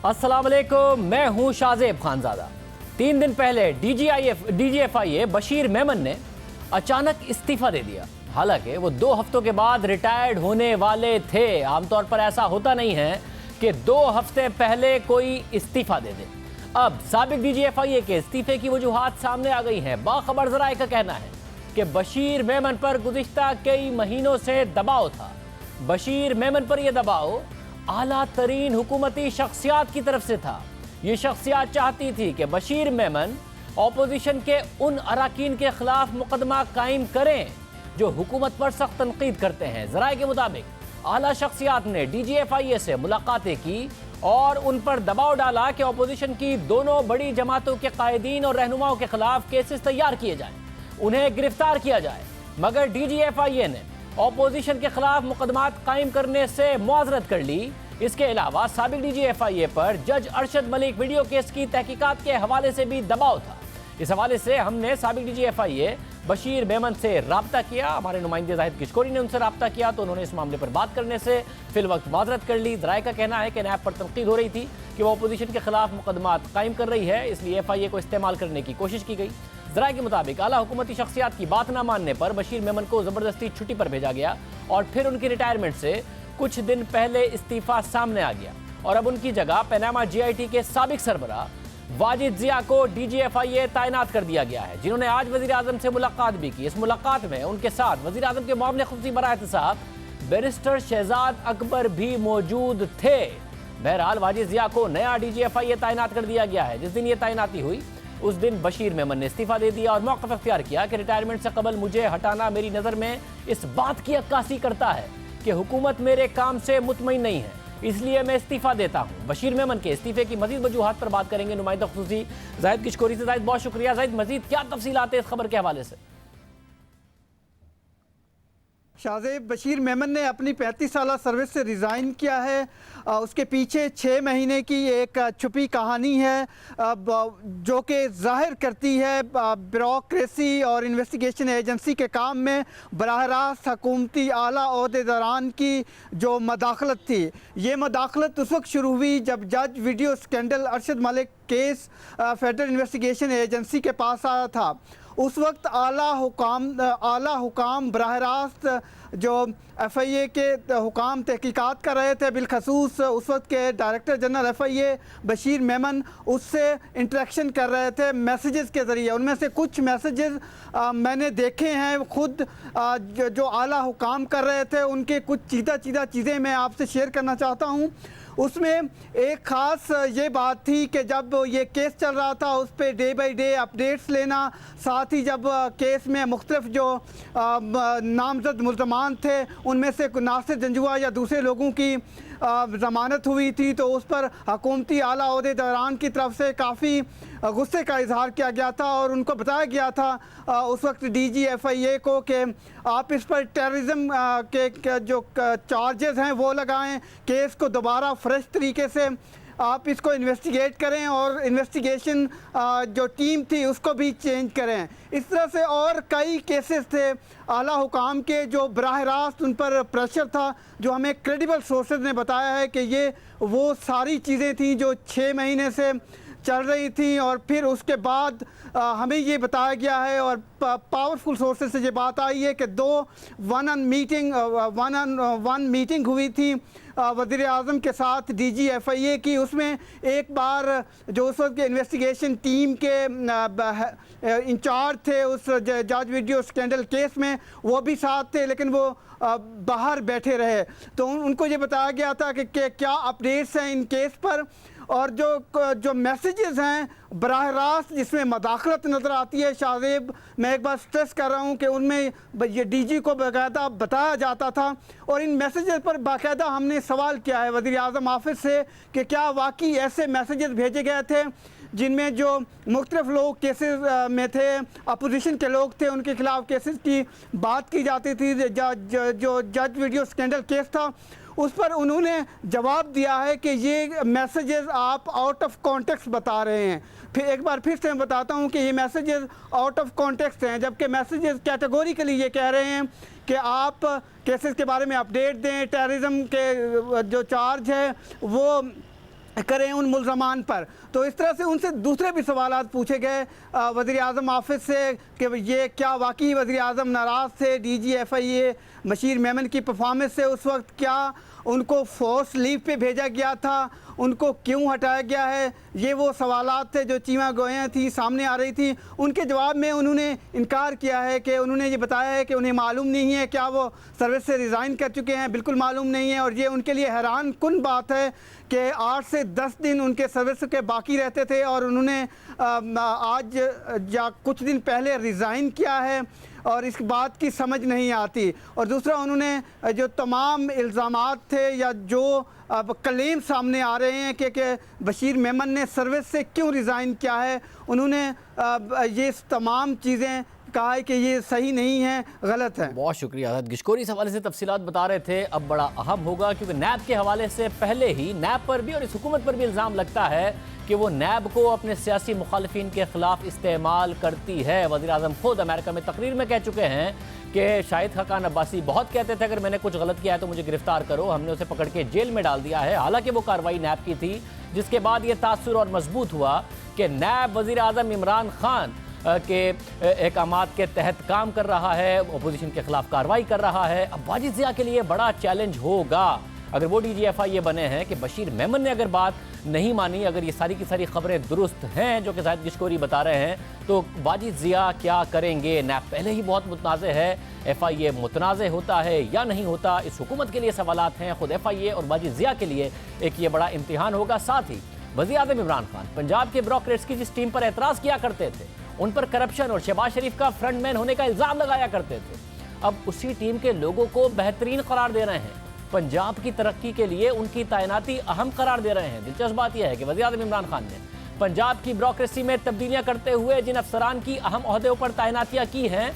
अस्सलाम वालेकुम, मैं हूं शाज़ेब खानज़ादा। 3 दिन पहले डीजीएफआईए बशीर मेमन ने अचानक इस्तीफा दे दिया। हालांकि वो 2 हफ्तों के बाद रिटायर्ड होने वाले थे। आमतौर पर ऐसा होता नहीं है कि 2 हफ्ते पहले कोई इस्तीफा दे दे। अब साबिक डीजीएफआईए के इस्तीफे की वजूहात सामने आ गई हैं। बाखबर ज़राए का कहना है कि बशीर मेमन पर गुज़िश्ता कई महीनों से दबाव था। बशीर मेमन पर यह दबाव आला तरीन हुकूमती शख्सियात की तरफ से था। ये शख्सियात चाहती थी कि बशीर मेमन ऑपोजिशन के उन अराकीन के खिलाफ मुकदमा कायम करें जो हुकूमत पर सख्त तनकीद करते हैं। ज़राए के मुताबिक आला शख्सियात ने डीजीएफआईए से मुलाकातें की और उन पर दबाव डाला कि ऑपोजिशन की दोनों बड़ी जमातों के कायदीन और रहनुमाओं के खिलाफ केसेस तैयार किए जाएं, उन्हें गिरफ्तार किया जाए। मगर डीजीएफआईए ने ऑपोजिशन के खिलाफ मुकदमात कायम करने से मुआज़रत कर ली। इसके अलावा साबिक डीजीएफआईए पर जज अरशद मलिक वीडियो केस की तहकीकात के हवाले से भी दबाव था। इस हवाले से हमने साबिक डीजीएफआईए बशीर मेमन से राब्ता किया। हमारे नुमाइंदे जाहिद किशकोरी ने उनसे राब्ता किया तो उन्होंने इस मामले पर बात करने से फिल वक्त माजरत कर ली। ज़राए का कहना है कि नैब पर तनकीद हो रही थी कि वो अपोजिशन के खिलाफ मुकदमात कायम कर रही है, इसलिए एफआईए को इस्तेमाल करने की कोशिश की गई। ज़राए के मुताबिक आला हुकूमती शख्सियात की बात न मानने पर बशीर मेमन को ज़बरदस्ती छुट्टी पर भेजा गया और फिर उनकी रिटायरमेंट से कुछ दिन पहले इस्तीफा सामने आ गया और अब उनकी जगह पनामा जीआईटी के साबिक सरबराह वाजिद जिया को डीजीएफआईए तैनात कर दिया गया है, जिन्होंने आज वज़ीर आज़म से मुलाकात भी की। इस मुलाकात में उनके साथ वज़ीर आज़म के मामले खुफी बराए एहतसाब बैरिस्टर शहजाद अकबर भी मौजूद थे। बहरहाल वाजिद जिया को नया डीजीएफआईए तैनात कर दिया गया है। जिस दिन ये तैनाती हुई उस दिन बशीर मेमन ने इस्तीफा दे दिया और मौक़िफ़ अख्तियार किया कि रिटायरमेंट से कबल मुझे हटाना मेरी नज़र में इस बात की अक्कासी करता है कि हुकूमत मेरे काम से मुतमईन नहीं है, इसलिए मैं इस्तीफा देता हूं। बशीर मेमन के इस्तीफे की मजीद वजूहात पर बात करेंगे नुमाइंदा खुसूसी जाहिद किशकोरी से। जाहिद, बहुत शुक्रिया। जाहिद, मजीद क्या तफसीलात है इस खबर के हवाले से? शाज़ेब, बशीर मेमन ने अपनी 35 साल सर्विस से रिज़ाइन किया है। उसके पीछे 6 महीने की एक छुपी कहानी है जो कि ज़ाहिर करती है ब्यूरोक्रेसी और इन्वेस्टिगेशन एजेंसी के काम में बराह रास्त हुकूमती आला ओहदेदारान की जो मदाखलत थी। ये मदाखलत उस वक्त शुरू हुई जब जज video scandal Arshad Malik case federal investigation agency के पास आया था। उस वक्त आला हुकाम बराह रास्त जो एफआईए के हुकाम तहकीकात कर रहे थे, बिलखसूस उस वक्त के director general FIA Bashir Memon उससे इंटरेक्शन कर रहे थे मैसेजेस के ज़रिए। उनमें से कुछ मैसेजेस मैंने देखे हैं खुद जो आला हुकाम कर रहे थे, उनके कुछ चीदा चीज़ें मैं आपसे शेयर करना चाहता हूँ। उसमें एक ख़ास ये बात थी कि जब ये केस चल रहा था उस per day by day updates लेना, साथ ही जब केस में मुख्तलिफ जो नामजद मुल्ज़मान थे उनमें से नासिर जंजुआ या दूसरे लोगों की ज़मानत हुई थी तो उस पर हुकूमती आला ओहदेदारान की तरफ से काफ़ी गुस्से का इजहार किया गया था और उनको बताया गया था उस वक्त डीजीएफआईए को कि आप इस पर टेररिज्म के जो चार्जेस हैं वो लगाएं, केस को दोबारा फ्रेश तरीके से आप इसको इन्वेस्टिगेट करें और इन्वेस्टिगेशन जो टीम थी उसको भी चेंज करें। इस तरह से और कई केसेस थे आला हुकाम के जो बराह रास्त उन पर प्रेशर था, जो हमें क्रेडिबल सोर्सेज ने बताया है कि ये वो सारी चीज़ें थी जो 6 महीने से चल रही थी। और फिर उसके बाद हमें ये बताया गया है और पावरफुल सोर्सेज से ये बात आई है कि 2 वन ऑन वन मीटिंग हुई थी वज़ीर आज़म के साथ डीजीएफआईए की। उसमें एक बार जो उस वक्त इन्वेस्टिगेशन टीम के इंचार्ज थे उस जज वीडियो स्कैंडल केस में, वो भी साथ थे लेकिन वो बाहर बैठे रहे। तो उनको ये बताया गया था कि क्या अपडेट्स हैं इन केस पर और जो मैसेजेस हैं बराह रास्त जिसमें मदाखलत नज़र आती है। शाज़ेब, मैं एक बार स्ट्रेस कर रहा हूँ कि उनमें ये डीजी को बाकायदा बताया जाता था और इन मैसेजेस पर बाकायदा हमने सवाल किया है वज़ीर आज़म ऑफिस से कि क्या वाकई ऐसे मैसेजेस भेजे गए थे जिनमें जो मुख्तलिफ लोग केसेस में थे, अपोजिशन के लोग थे, उनके खिलाफ केसेस की बात की जाती थी। जो जज वीडियो स्कैंडल केस था उस पर उन्होंने जवाब दिया है कि ये मैसेजेस आप आउट ऑफ कॉन्टेक्स्ट बता रहे हैं। फिर एक बार फिर से मैं बताता हूँ कि ये मैसेजेस आउट ऑफ कॉन्टेक्स्ट हैं, जबकि मैसेजेस कैटेगोरिकली ये कह रहे हैं कि आप केसेस के बारे में अपडेट दें, टेररिज्म के जो चार्ज है वो करें उन मुलजमान पर। तो इस तरह से उनसे दूसरे भी सवालात पूछे गए वज़ीर आज़म ऑफिस से कि ये क्या वाकई वज़ीर आज़म नाराज़ थे DGFIA बशीर मेमन की परफॉर्मेंस से? उस वक्त क्या उनको फोर्स लीव पे भेजा गया था? उनको क्यों हटाया गया है? ये वो सवालात थे जो चीमा गोयां थी सामने आ रही थी। उनके जवाब में उन्होंने इनकार किया है कि उन्होंने ये बताया है कि उन्हें मालूम नहीं है क्या वो सर्विस से रिज़ाइन कर चुके हैं, बिल्कुल मालूम नहीं है। और ये उनके लिए हैरान कुन बात है कि 8 से 10 दिन उनके सर्विस के बाकी रहते थे और उन्होंने आज या कुछ दिन पहले रिज़ाइन किया है और इस बात की समझ नहीं आती। और दूसरा, उन्होंने जो तमाम इल्ज़ामात थे या जो अब क्लेम सामने आ रहे हैं कि बशीर मेमन ने सर्विस से क्यों रिज़ाइन किया है, उन्होंने ये तमाम चीज़ें कहा है कि ये सही नहीं है, गलत है। बहुत शुक्रिया आज़ाद गिशकोरी इस हवाले से तफसीलात बता रहे थे। अब बड़ा अहम होगा क्योंकि नैब के हवाले से पहले ही नैब पर भी और इस हुकूमत पर भी इल्ज़ाम लगता है कि वो नैब को अपने सियासी मुखालिफिन के खिलाफ इस्तेमाल करती है। वज़ीर आज़म खुद अमेरिका में तकरीर में कह चुके हैं कि शाहिद खाकान अब्बासी बहुत कहते थे अगर मैंने कुछ गलत किया है तो मुझे गिरफ्तार करो, हमने उसे पकड़ के जेल में डाल दिया है। हालांकि वो कार्रवाई नैब की थी, जिसके बाद ये तासुर और मजबूत हुआ कि नैब वज़ीर आज़म इमरान खान के अहकामात के तहत काम कर रहा है, अपोजिशन के खिलाफ कार्रवाई कर रहा है। अब वाजिद ज़िया के लिए बड़ा चैलेंज होगा अगर वो DGFI बने हैं कि बशीर मेमन ने अगर बात नहीं मानी, अगर ये सारी की सारी खबरें दुरुस्त हैं जो कि शाहिद गिशकोरी बता रहे हैं, तो वाजिद ज़िया क्या करेंगे? नैब पहले ही बहुत मुतनाज़ है, FIA मुतनाज़ होता है या नहीं होता, इस हुकूमत के लिए सवालात हैं, खुद FIA और वाजिद ज़िया के लिए एक ये बड़ा इम्तिहान होगा। साथ ही वज़ीर आज़म इमरान खान पंजाब के ब्यूरोक्रेट्स की जिस टीम पर एतराज़ किया करते थे, उन पर करप्शन और शहबाज शरीफ का फ्रंटमैन होने का इल्ज़ाम लगाया करते थे, अब उसी टीम के लोगों को बेहतरीन करार दे रहे हैं, पंजाब की तरक्की के लिए उनकी तैनाती अहम करार दे रहे हैं। दिलचस्प बात यह है कि वज़ीर आज़म इमरान खान ने पंजाब की ब्यूरोक्रेसी में तब्दीलियां करते हुए जिन अफसरान की अहम ओहदों पर तैनातियां की हैं,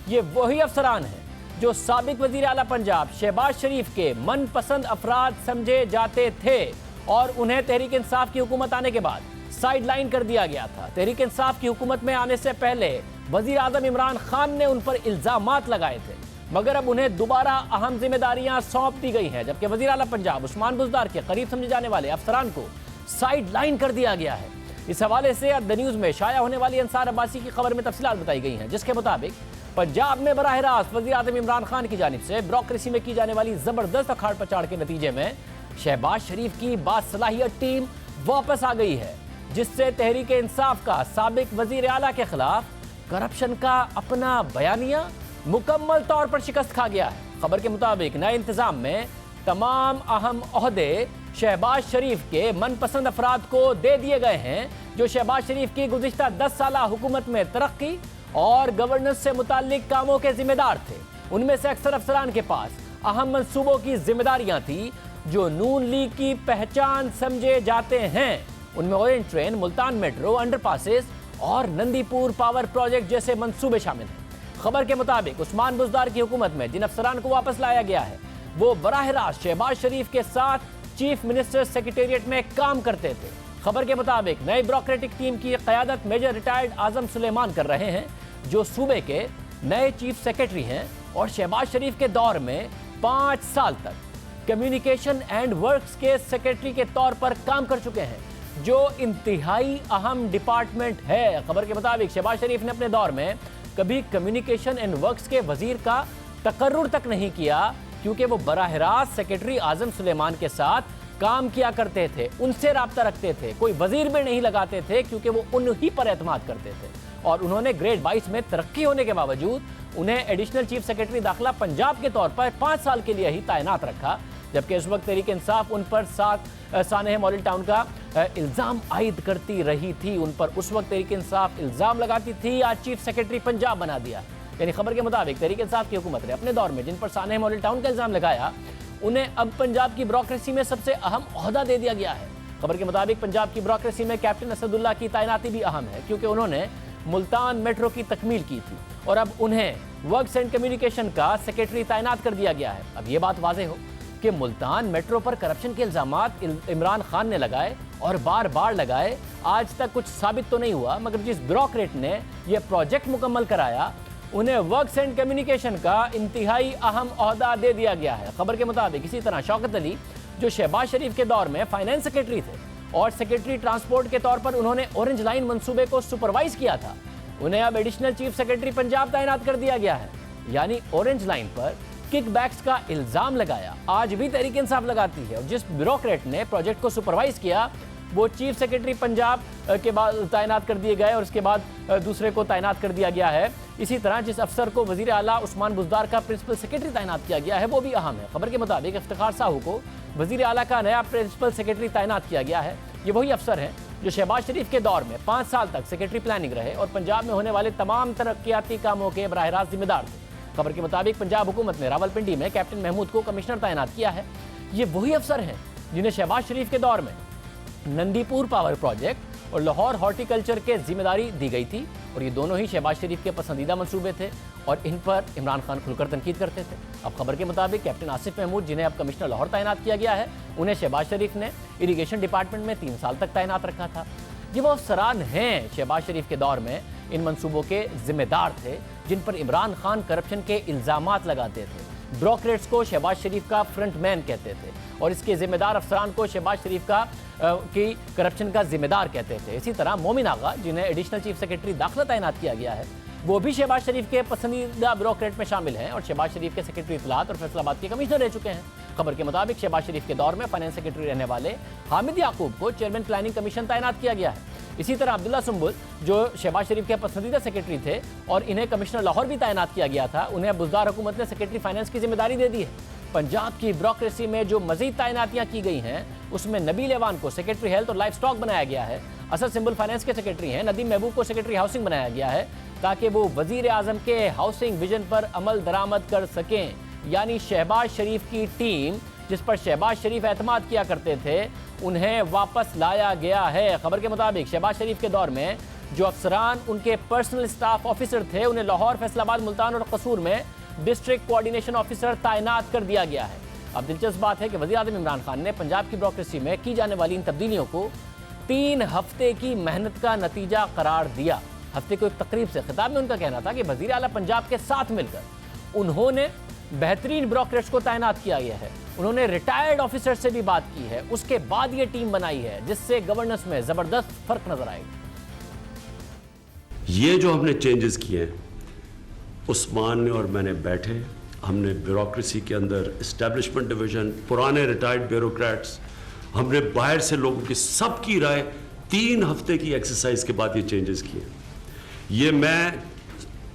ये वही अफसरान हैं जो साबिक वज़ीर आला पंजाब शहबाज शरीफ के मनपसंद अफराद समझे जाते थे और उन्हें तहरीक इंसाफ की हुकूमत आने के बाद साइड लाइन कर दिया गया था। तहरीक इंसाफ की हुकूमत में आने से पहले वज़ीर आज़म इमरान खान ने उन पर इल्ज़ामात लगाए थे, मगर अब उन्हें दोबारा अहम जिम्मेदारियां सौंप दी गई हैं, जबकि वज़ीर आला पंजाब उस्मान बुज़दार के करीब समझे जाने वाले अफसरान को साइड लाइन कर दिया गया है। इस हवाले से द न्यूज़ में शाया होने वाली अंसार अब्बासी की खबर में तफसीलात बताई गई हैं, जिसके मुताबिक पंजाब में बराह रास्त वज़ीर आज़म इमरान खान की जानिब से ब्यूरोक्रेसी में की जाने वाली ज़बरदस्त अखाड़ पछाड़ के नतीजे में शहबाज शरीफ की बासलाहियत टीम वापस आ गई है, जिससे तहरीक इंसाफ का साबिक वज़ीर आला के खिलाफ करप्शन का अपना बयानिया मुकम्मल तौर पर शिकस्त खा गया है। खबर के मुताबिक नए इंतजाम में तमाम अहम ओहदे शहबाज शरीफ के मनपसंद अफराद को दे दिए गए हैं, जो शहबाज शरीफ की गुज़िश्ता 10 साला हुकूमत में तरक्की और गवर्नेंस से मुताल्लिक कामों के जिम्मेदार थे। उनमें से अक्सर अफसरान के पास अहम मंसूबों की जिम्मेदारियां थी जो नून लीग की पहचान समझे जाते हैं। उनमें orange train, Multan metro, underpasses और नंदीपुर पावर प्रोजेक्ट जैसे मंसूबे शामिल हैं। खबर के मुताबिक उस्मान बुज़दार की हुकूमत में जिन अफसरान को वापस लाया गया है, वो बराह रास्त शहबाज शरीफ के साथ चीफ मिनिस्टर सेक्रेटेरिएट में काम करते थे। खबर के मुताबिक नई ब्यूरोक्रेटिक टीम की क़यादत मेजर रिटायर्ड आज़म सुलेमान कर रहे हैं, जो सूबे के नए चीफ सेक्रेटरी हैं और शहबाज शरीफ के दौर में 5 साल तक कम्युनिकेशन एंड वर्क्स के सेक्रेटरी के तौर पर काम कर चुके हैं, जो इंतहाई अहम डिपार्टमेंट है। खबर के मुताबिक शहबाज शरीफ ने अपने दौर में कभी कम्युनिकेशन एंड वर्क्स के वजीर का तकर्रुर तक नहीं किया, क्योंकि वो बराह रास्त सेक्रेटरी आज़म सुलेमान के साथ काम किया करते थे, उनसे राब्ता रखते थे, कोई वजीर भी नहीं लगाते थे, क्योंकि वो उन्हीं पर एतमाद करते थे। और उन्होंने ग्रेड 22 में तरक्की होने के बावजूद उन्हें एडिशनल चीफ सेक्रेटरी दाखिला पंजाब के तौर पर 5 साल के लिए ही तैनात रखा, जबकि इस वक्त तहरीक इंसाफ उन पर सानेह मॉडल टाउन का इल्ज़ाम आयद करती रही थी। उन पर उस वक्त तहरीक इंसाफ इल्ज़ाम लगाती थी, आज चीफ सेक्रेटरी पंजाब बना दिया। यानी खबर के मुताबिक तहरीक इंसाफ की हुकूमत ने अपने दौर में जिन पर सानेह मॉडल टाउन का इल्ज़ाम लगाया, उन्हें अब पंजाब की ब्यूरोक्रेसी में सबसे अहम ओहदा दे दिया गया है। खबर के मुताबिक पंजाब की ब्यूरोक्रेसी में कैप्टन असदुल्ला की तैनाती भी अहम है, क्योंकि उन्होंने मुल्तान मेट्रो की तकमील की थी और अब उन्हें वर्क्स एंड कम्युनिकेशन का सेक्रेटरी तैनात कर दिया गया है। अब ये बात वाज़ेह हो कि मुल्तान मेट्रो पर करप्शन के इल्ज़ामात इमरान खान ने लगाए और बार बार लगाए, आज तक कुछ साबित तो नहीं हुआ, मगर जिस ब्यूरोक्रेट ने यह प्रोजेक्ट मुकम्मल कराया, उन्हें वर्क्स एंड कम्युनिकेशन का इंतहाई अहम ओहदा दे दिया गया है। खबर के मुताबिक इसी तरह शौकत अली, जो शहबाज शरीफ के दौर में फाइनेंस सेक्रेटरी थे और सेक्रेटरी ट्रांसपोर्ट के तौर पर उन्होंने ऑरेंज लाइन मंसूबे को सुपरवाइज किया था, उन्हें अब एडिशनल चीफ सेक्रेटरी पंजाब तैनात कर दिया गया है। यानी ऑरेंज लाइन पर किकबैक्स का इल्जाम लगाया आज भी तहरीक इंसाफ लगाती है, और जिस ब्यूरोक्रेट ने प्रोजेक्ट को सुपरवाइज किया वो चीफ सेक्रेटरी पंजाब के बाद तैनात कर दिए गए और उसके बाद दूसरे को तैनात कर दिया गया है। इसी तरह जिस अफसर को वजीर आला उस्मान बुज़दार का प्रिंसिपल सेक्रेटरी तैनात किया गया है वो भी अहम है। खबर के मुताबिक इफ्तिखार साहू को वजीर आला का नया प्रिंसिपल सेक्रेटरी तैनात किया गया है। ये वही अफसर हैं जो शहबाज शरीफ के दौर में 5 साल तक सेक्रेटरी प्लानिंग रहे और पंजाब में होने वाले तमाम तरक्याती कामों के बराह रास्त जिम्मेदार थे। खबर के मुताबिक पंजाब हुकूमत ने रावलपिंडी में कैप्टन महमूद को कमिश्नर तैनात किया है। ये वही अफसर हैं जिन्हें शहबाज शरीफ के दौर में नंदीपुर पावर प्रोजेक्ट और लाहौर हॉर्टिकल्चर के जिम्मेदारी दी गई थी, और ये दोनों ही शहबाज शरीफ के पसंदीदा मंसूबे थे और इन पर इमरान खान खुलकर तनकीद करते थे। अब खबर के मुताबिक कैप्टन आसिफ महमूद, जिन्हें अब कमिश्नर लाहौर तैनात किया गया है, उन्हें शहबाज शरीफ ने इरीगेशन डिपार्टमेंट में 3 साल तक तैनात रखा था। ये वो अफसरान हैं शहबाज शरीफ के दौर में इन मंसूबों के जिम्मेदार थे जिन पर इमरान खान करप्शन के इल्जामात लगाते थे। ब्रोकरेट्स को शहबाज शरीफ का फ्रंट मैन कहते थे और इसके जिम्मेदार अफसरान को शहबाज शरीफ का की करप्शन का जिम्मेदार कहते थे। इसी तरह मोमिन आगा, जिन्हें एडिशनल चीफ सेक्रेटरी दाखिला तैनात किया गया है, वो भी शहबाज शरीफ के पसंदीदा ब्यूरोक्रेट में शामिल हैं और शहबाज शरीफ के सेक्रेटरी इत्तलात और फैसलाबाद के कमिश्नर रह चुके हैं। खबर के मुताबिक शहबाज शरीफ के दौर में फाइनेंस सेक्रेटरी रहने वाले हामिद याकूब को चेयरमैन प्लानिंग कमीशन तैनात किया गया है। इसी तरह अब्दुल्ला सुंबुल, जो शहबाज शरीफ के पसंदीदा सेक्रेटरी थे और इन्हें कमिश्नर लाहौर भी तैनात किया गया था, उन्हें बुज़दार हुकूमत ने सेक्रेटरी फाइनेंस की जिम्मेदारी दे दी है। पंजाब की ब्यूरोक्रेसी में जो मजीद तैनातियां की गई हैं उसमें नबील एवान को सेक्रेटरी हेल्थ और लाइफ स्टॉक बनाया गया है। असद सिंबल फाइनेंस के सेक्रेटरी हैं। नदीम महबूब को सेक्रेटरी हाउसिंग बनाया गया है ताकि वो वजीर आजम के हाउसिंग विजन पर अमल दरामद कर सकें। यानी शहबाज शरीफ की टीम, जिस पर शहबाज शरीफ एतमाद किया करते थे, उन्हें वापस लाया गया है। खबर के मुताबिक शहबाज शरीफ के दौर में जो अफसरान उनके पर्सनल स्टाफ ऑफिसर थे, उन्हें लाहौर, फैसलाबाद, मुल्तान और कसूर में डिस्ट्रिक्ट कोऑर्डिनेशन ऑफिसर तैनात कर दिया गया है। अब दिलचस्प बात है कि वज़ीर आज़म इमरान खान ने पंजाब की ब्यूरोक्रेसी में की जाने वाली इन तब्दीलियों को 3 हफ्ते की मेहनत का नतीजा करार दिया। हफ्ते को एक तकरीब से खिताब में उनका कहना था कि वज़ीर आला पंजाब के साथ मिलकर उन्होंने बेहतरीन ब्यूरोक्रेट्स को तैनात किया गया है, उन्होंने रिटायर्ड ऑफिसर से भी बात की है, उसके बाद ये टीम बनाई है जिससे गवर्नेंस में जबरदस्त फर्क नजर आएगा। ये जो हमने चेंजेस किए हैं, उस्मान ने और मैंने बैठे, हमने ब्यूरोक्रेसी के अंदर एस्टेब्लिशमेंट डिवीजन, पुराने रिटायर्ड ब्यूरोक्रेट्स, हमने बाहर से लोगों की सबकी राय 3 हफ्ते की एक्सरसाइज के बाद ये चेंजेस किए। ये मैं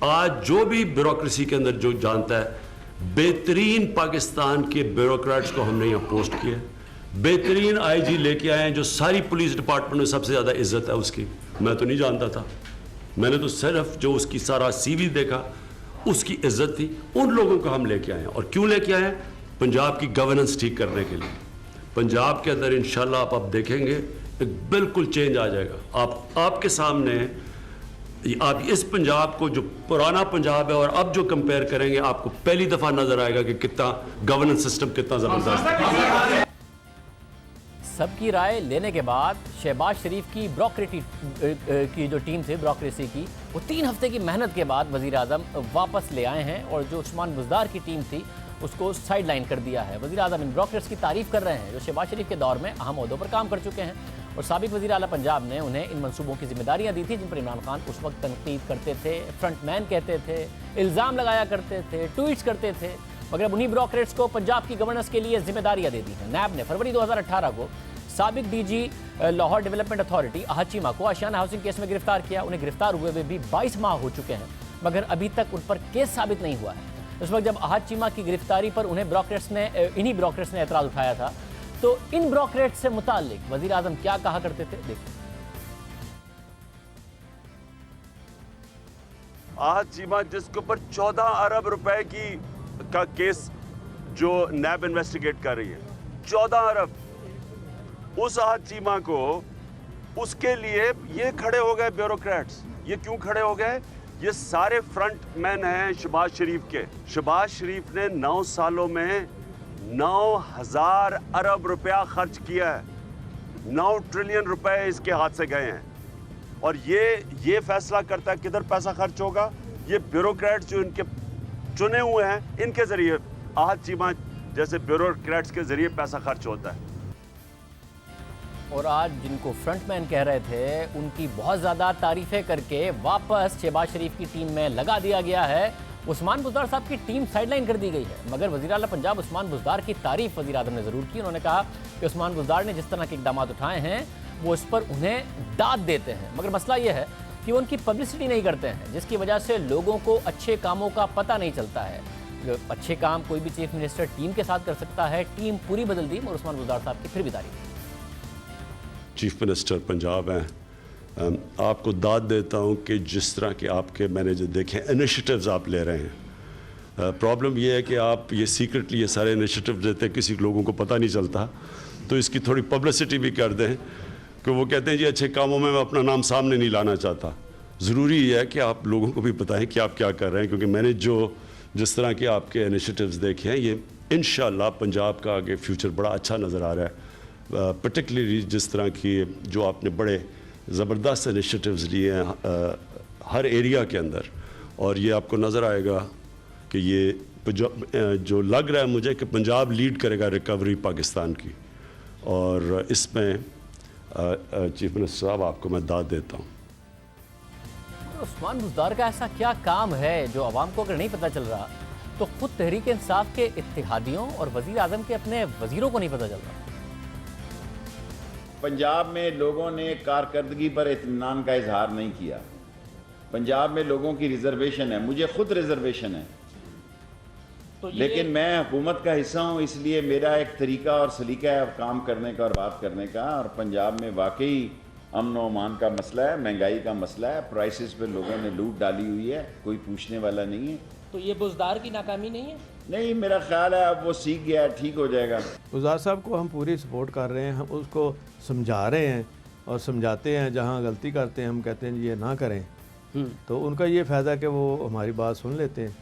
आज जो भी ब्यूरोक्रेसी के अंदर जो जानता है, बेहतरीन पाकिस्तान के ब्यूरोक्रेट्स को हमने यहाँ पोस्ट किया, बेहतरीन आईजी लेके आए हैं जो सारी पुलिस डिपार्टमेंट में सबसे ज़्यादा इज्जत है उसकी। मैं तो नहीं जानता था, मैंने तो सिर्फ जो उसकी सारा सीवी देखा उसकी इज्जत थी। उन लोगों को हम लेके आए हैं। और क्यों लेके आए हैं? पंजाब की गवर्नेंस ठीक करने के लिए। पंजाब के अंदर इंशाल्लाह आप अब देखेंगे एक बिल्कुल चेंज आ जाएगा। आपके सामने आप इस पंजाब को, जो पुराना पंजाब है और अब जो कंपेयर करेंगे, आपको पहली दफा नजर आएगा कि कितना गवर्नेंस सिस्टम कितना जबरदस्त है। सबकी राय लेने के बाद शहबाज शरीफ की ब्यूरोक्रेटी की जो टीम थी ब्यूरोक्रेसी की, वो 3 हफ्ते की मेहनत के बाद वज़ीर आज़म वापस ले आए हैं और जो उस्मान बुज़दार की टीम थी उसको साइड लाइन कर दिया है। वज़ीर आज़म इन ब्यूरोक्रेट्स की तारीफ कर रहे हैं जो शहबाज शरीफ के दौर में अहम ओहदों पर काम कर चुके हैं और साबिक वज़ीर आला पंजाब ने उन्हें इन मनसूबों की जिम्मेदारियां दी थी जिन पर इमरान खान उस वक्त तनकीद करते थे, फ्रंट मैन कहते थे, इल्ज़ाम लगाया करते थे, ट्वीट्स करते थे। मगर अब उन्हीं ब्यूरोक्रेट्स को पंजाब की गवर्नेंस के लिए जिम्मेदारियां दे दी हैं। नैब ने फरवरी 2018 को साबिक डीजी लाहौर डेवलपमेंट अथॉरिटी अहद चीमा को आशियाना हाउसिंग केस में गिरफ्तार किया। उन्हें गिरफ्तार हुए भी 22 माह हो चुके हैं मगर अभी तक उन पर केस साबित नहीं हुआ है। उस वक्त जब अहद चीमा की गिरफ्तारी पर इन्हीं ब्यूरोक्रेट्स ने एतराज़ उठाया था, तो इन ब्यूरोक्रेट्स से मुताल्लिक वज़ीर आज़म क्या कहा करते थे, देखिए। अहद चीमा जिसके ऊपर 14 अरब रुपए का केस जो नैब इन्वेस्टिगेट कर रही है, 14 अरब, उस अहद चीमा को, उसके लिए ये खड़े हो गए ब्यूरोक्रेट्स। ये क्यों खड़े हो गए? ये सारे फ्रंट मैन हैं शहबाज शरीफ के। शहबाज शरीफ ने 9 सालों में 9,000 अरब रुपया खर्च किया है। 9 ट्रिलियन रुपए इसके हाथ से गए हैं और ये फैसला करता है किधर पैसा खर्च होगा। ये ब्यूरोक्रेट्स जो इनके चुने हुए हैं, इनके जरिए, अहद चीमा जैसे ब्यूरोक्रेट्स के जरिए पैसा खर्च होता है। और आज जिनको फ्रंटमैन कह रहे थे उनकी बहुत ज़्यादा तारीफें करके वापस शहबाज शरीफ की टीम में लगा दिया गया है। उस्मान बुज़दार साहब की टीम साइडलाइन कर दी गई है, मगर वज़ीर आला पंजाब उस्मान बुज़दार की तारीफ वज़ीर आज़म ने ज़रूर की। उन्होंने कहा कि उस्मान बुज़दार ने जिस तरह के इक़दाम उठाए हैं वो इस पर उन्हें दाद देते हैं, मगर मसला ये है कि वो उनकी पब्लिसिटी नहीं करते हैं, जिसकी वजह से लोगों को अच्छे कामों का पता नहीं चलता है। अच्छे काम कोई भी चीफ मिनिस्टर टीम के साथ कर सकता है, टीम पूरी बदल दी और उस्मान बुज़दार साहब की फिर भी तारीफ। चीफ मिनिस्टर पंजाब हैं, आपको दाद देता हूं कि जिस तरह के आपके मैंने जो देखे इनिशिएटिव्स आप ले रहे हैं। प्रॉब्लम ये है कि आप ये सीक्रेटली ये सारे इनिशिएटिव देते हैं, किसी लोगों को पता नहीं चलता, तो इसकी थोड़ी पब्लिसिटी भी कर दें कि वो कहते हैं जी अच्छे कामों में मैं अपना नाम सामने नहीं लाना चाहता। ज़रूरी है कि आप लोगों को भी बताएं कि आप क्या कर रहे हैं, क्योंकि मैंने जिस तरह के आपके इनिशिएटिव्स देखे हैं ये इंशाल्लाह पंजाब का आगे फ्यूचर बड़ा अच्छा नज़र आ रहा है। पर्टिकुलरली जिस तरह की जो आपने बड़े ज़बरदस्त इनिशिएटिव्स लिए हैं हर एरिया के अंदर, और ये आपको नज़र आएगा कि ये जो लग रहा है मुझे कि पंजाब लीड करेगा रिकवरी पाकिस्तान की, और इसमें चीफ मिनिस्टर साहब आपको मैं दाद देता हूँ। उस्मान बुज़दार का ऐसा क्या काम है जो आवाम को अगर नहीं पता चल रहा तो खुद तहरीक इंसाफ के इत्तेहादियों और वज़ीर आज़म के अपने वज़ीरों को नहीं पता चल रहा। पंजाब में लोगों ने कारकर्दगी पर इत्मीनान का इजहार नहीं किया। पंजाब में लोगों की रिजर्वेशन है, मुझे खुद रिजर्वेशन है, तो लेकिन मैं हुकूमत का हिस्सा हूँ, इसलिए मेरा एक तरीका और सलीका है काम करने का और बात करने का। और पंजाब में वाकई अमन व अमान का मसला है, महंगाई का मसला है, प्राइसेस पे लोगों ने लूट डाली हुई है, कोई पूछने वाला नहीं है। तो ये बुज़दार की नाकामी नहीं है? नहीं, मेरा ख्याल है अब वो सीख गया है, ठीक हो जाएगा। बुज़दार साहब को हम पूरी सपोर्ट कर रहे हैं, हम उसको समझा रहे हैं और समझाते हैं, जहाँ गलती करते हैं हम कहते हैं ये ना करें, तो उनका ये फ़ायदा कि वो हमारी बात सुन लेते हैं,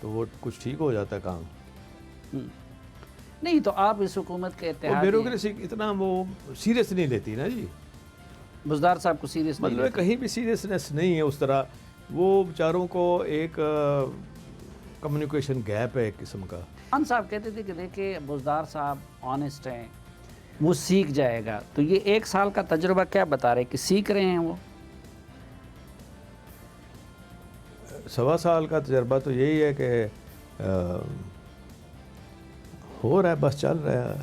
तो वो कुछ ठीक हो जाता है काम। नहीं तो आप इस हुकूमत के इत्तेहादी ब्यूरोक्रेसी इतना वो सीरियस नहीं लेती ना जी, बुज़दार साहब को सीरियस नहीं मतलब लेते। कहीं भी सीरियसनेस नहीं है उस तरह। वो बेचारों को एक कम्युनिकेशन गैप है एक किस्म का। खान साहब कहते थे कि देखिए बुज़दार साहब ऑनेस्ट हैं, वो सीख जाएगा, तो ये 1 साल का तजुर्बा क्या बता रहे कि सीख रहे हैं वो? 1.25 साल का तजर्बा तो यही है कि हो रहा है, बस चल रहा है।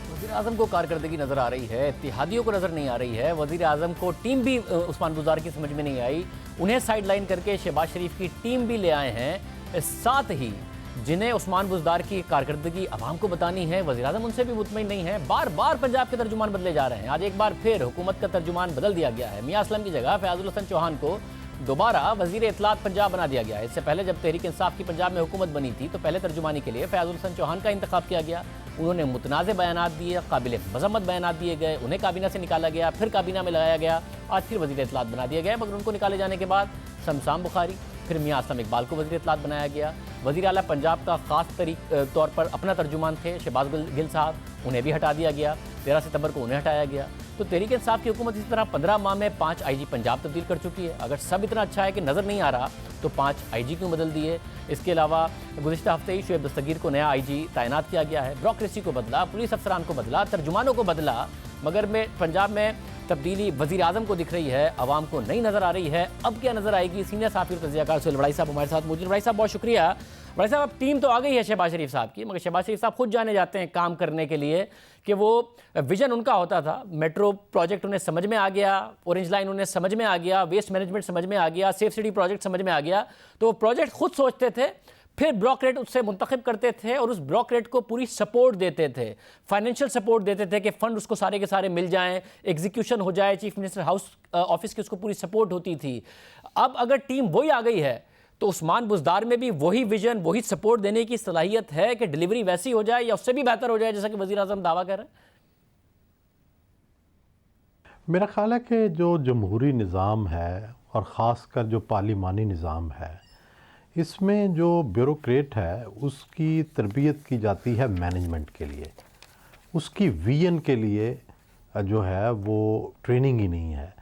वज़ीर आज़म को कारकर्दगी नज़र आ रही है, इत्तेहादियों को नज़र नहीं आ रही है। वज़ीर आज़म को टीम भी उस्मान बुज़दार की समझ में नहीं आई, उन्हें साइडलाइन करके शहबाज शरीफ की टीम भी ले आए हैं। साथ ही जिन्हें उस्मान बुज़दार की कारकर्दगी अवाम को बतानी है, वज़ीर आज़म उनसे भी मुतमईन नहीं है। बार बार पंजाब के तर्जुमान बदले जा रहे हैं। आज एक बार फिर हुकूमत का तर्जुमान बदल दिया गया है। मियां असलम की जगह फयाजुल हसन चौहान को दोबारा वज़ीर इत्तलात पंजाब बना दिया गया है। इससे पहले जब तहरीक इंसाफ की पंजाब में हुकूमत बनी थी तो पहले तर्जुमानी के लिए फयाजुल हसन चौहान का इंतखाब किया गया। उन्होंने मुतनाज़ बयानात दिए, काबिल मज़म्मत बयानात दिए गए, उन्हें काबीना से निकाला गया, फिर काबीना में लगाया गया, आज फिर वज़ीर इत्तलात बना दिया गया। मगर उनको निकाले जाने के बाद शमशाम बुखारी, फिर मियां असलम इकबाल को वज़ीर इत्तलात बनाया गया। वज़ीर आला पंजाब का ख़ास तौर पर अपना तर्जुमान थे शहबाज गिल साहब, उन्हें भी हटा दिया गया। 13 सितंबर को उन्हें हटाया गया। तो तहरीक इंसाफ की हुकूमत इसी तरह 15 माह में 5 IG पंजाब तब्दील कर चुकी है। अगर सब इतना अच्छा है कि नज़र नहीं आ रहा तो 5 IG क्यों बदल दिए? इसके अलावा गुज़िश्ता हफ्ते ही शुएब दस्तगीर को नया IG तैनात किया गया है। ब्यूरोक्रेसी को बदला, पुलिस अफसरान को बदला, तर्जुमानों को बदला, मगर पंजाब में तब्दीली वज़ीर आज़म को दिख रही है, आवाम को नहीं नज़र आ रही है। अब क्या नज़र आएगी? सीनियर सहाफ़ी और तज़कियाकार सुहेल वड़ाई साहब हमारे साथ मौजूद। वड़ाई साहब बहुत शुक्रिया। वड़ाई साहब अब टीम तो आ गई है शहबाज शरीफ साहब की, मगर शहबाज शरीफ साहब खुद जाने जाते हैं काम करने के लिए कि वो विजन उनका होता था, मेट्रो प्रोजेक्ट उन्हें समझ में आ गया, ऑरेंज लाइन उन्हें समझ में आ गया, वेस्ट मैनेजमेंट समझ में आ गया, सेफ सिटी प्रोजेक्ट समझ में आ गया, तो वो प्रोजेक्ट खुद सोचते थे, फिर ब्यूरोक्रेट उससे मुंतखब करते थे और उस ब्यूरोक्रेट को पूरी सपोर्ट देते थे, फाइनेंशियल सपोर्ट देते थे कि फ़ंड उसको सारे के सारे मिल जाएं, एग्जीक्यूशन हो जाए, चीफ मिनिस्टर हाउस ऑफिस की उसको पूरी सपोर्ट होती थी। अब अगर टीम वही आ गई है तो उस्मान बुज़दार में भी वही विजन, वही सपोर्ट देने की सलाहियत है कि डिलीवरी वैसी हो जाए या उससे भी बेहतर हो जाए जैसा कि वज़ीर आज़म दावा कर रहे हैं? मेरा ख्याल है कि जो जमहूरी निज़ाम है और ख़ासकर जो पार्लिमानी निज़ाम है, इसमें जो ब्यूरोक्रेट है उसकी तरबियत की जाती है मैनेजमेंट के लिए, उसकी विजन के लिए जो है वो ट्रेनिंग ही नहीं है।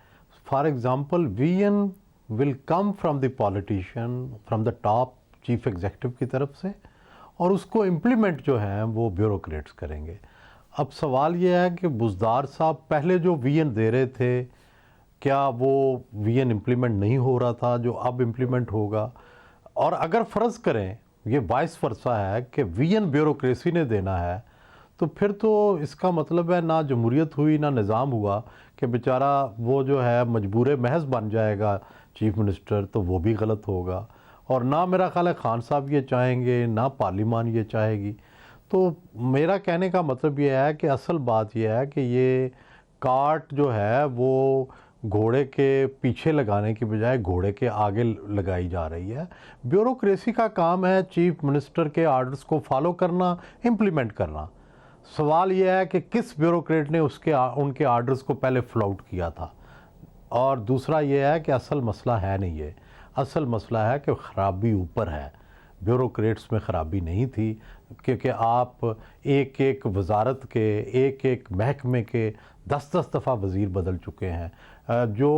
For example vision will come from the politician, from the top chief executive की तरफ से, और उसको इम्प्लीमेंट जो है वो ब्यूरोक्रेट्स करेंगे। अब सवाल ये है कि बुज़दार साहब पहले जो वीएन दे रहे थे, क्या वो वीएन इम्प्लीमेंट नहीं हो रहा था जो अब इम्प्लीमेंट होगा? और अगर फ़र्ज़ करें ये वाइस वर्सा है कि वीएन ब्यूरोक्रेसी ने देना है, तो फिर तो इसका मतलब है ना जमहूरियत हुई ना निज़ाम हुआ, कि बेचारा वो जो है मजबूर महज बन जाएगा चीफ मिनिस्टर, तो वो भी गलत होगा। और ना मेरा ख्याल है खान साहब ये चाहेंगे, ना पार्लियामान ये चाहेगी। तो मेरा कहने का मतलब ये है कि असल बात यह है कि ये काट जो है वो घोड़े के पीछे लगाने की बजाय घोड़े के आगे लगाई जा रही है। ब्यूरोक्रेसी का काम है चीफ मिनिस्टर के आर्डर्स को फॉलो करना, इम्प्लीमेंट करना। सवाल यह है कि किस ब्यूरोक्रेट ने उनके आर्डर्स को पहले फ्लाउट किया था। और दूसरा ये है कि असल मसला है नहीं ये, असल मसला है कि ख़राबी ऊपर है, ब्यूरोक्रेट्स में ख़राबी नहीं थी, क्योंकि आप एक एक वजारत के, एक एक महकमे के 10-10 दफ़ा वज़ीर बदल चुके हैं। जो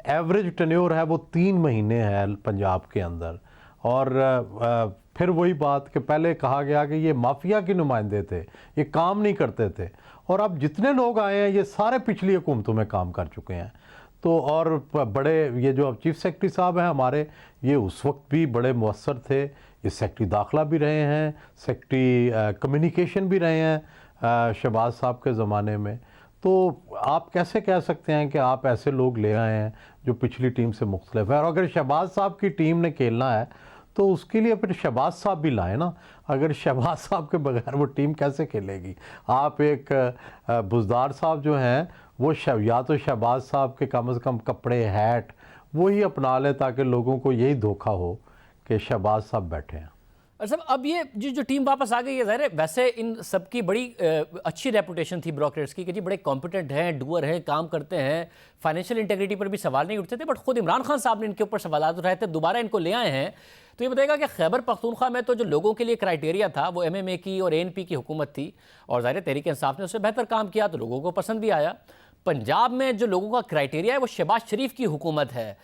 एवरेज टेन्योर है वो 3 महीने है पंजाब के अंदर। और फिर वही बात कि पहले कहा गया कि ये माफिया के नुमाइंदे थे, ये काम नहीं करते थे, और अब जितने लोग आए हैं ये सारे पिछली हुकूमतों में काम कर चुके हैं। तो और बड़े ये जो अब चीफ सेक्रेटरी साहब हैं हमारे, ये उस वक्त भी बड़े मुअस्सर थे, ये सेक्रेटरी दाखिला भी रहे हैं, सेक्रेटरी कम्युनिकेशन भी रहे हैं शहबाज साहब के ज़माने में। तो आप कैसे कह सकते हैं कि आप ऐसे लोग ले आए हैं जो पिछली टीम से मुख्तलिफ है? और अगर शहबाज साहब की टीम ने खेलना है तो उसके लिए फिर शहबाज साहब भी लाए ना। अगर शहबाज साहब के बगैर वो टीम कैसे खेलेगी? आप एक बुज़दार साहब जो हैं वो या तो शहबाज साहब के कम से कम कपड़े, हैट वही अपना लें ताकि लोगों को यही धोखा हो कि शहबाज साहब बैठे हैं। अच्छा, अब ये जो टीम वापस आ गई है, ज़ाहिर है वैसे इन सब की बड़ी अच्छी रेपुटेशन थी ब्यूरोक्रेट्स की कि जी बड़े कॉम्पिटेंट हैं, डूअर हैं, काम करते हैं, फाइनेंशियल इंटेग्रिटी पर भी सवाल नहीं उठते थे। बट खुद इमरान खान साहब ने इनके ऊपर सवाल उठाए थे, दोबारा इनको ले आए हैं। तो ये बताएगा कि खैबर पख्तूनख्वा में तो जो लोगों के लिए क्राइटेरिया था वो MMA की और ANP की हुकूमत थी, और ज़ाहिर तहरीक इंसाफ ने उससे बेहतर काम किया तो लोगों को पसंद भी आया। पंजाब में जो लोगों का क्राइटेरिया है वो शहबाज शरीफ की हुकूमत है,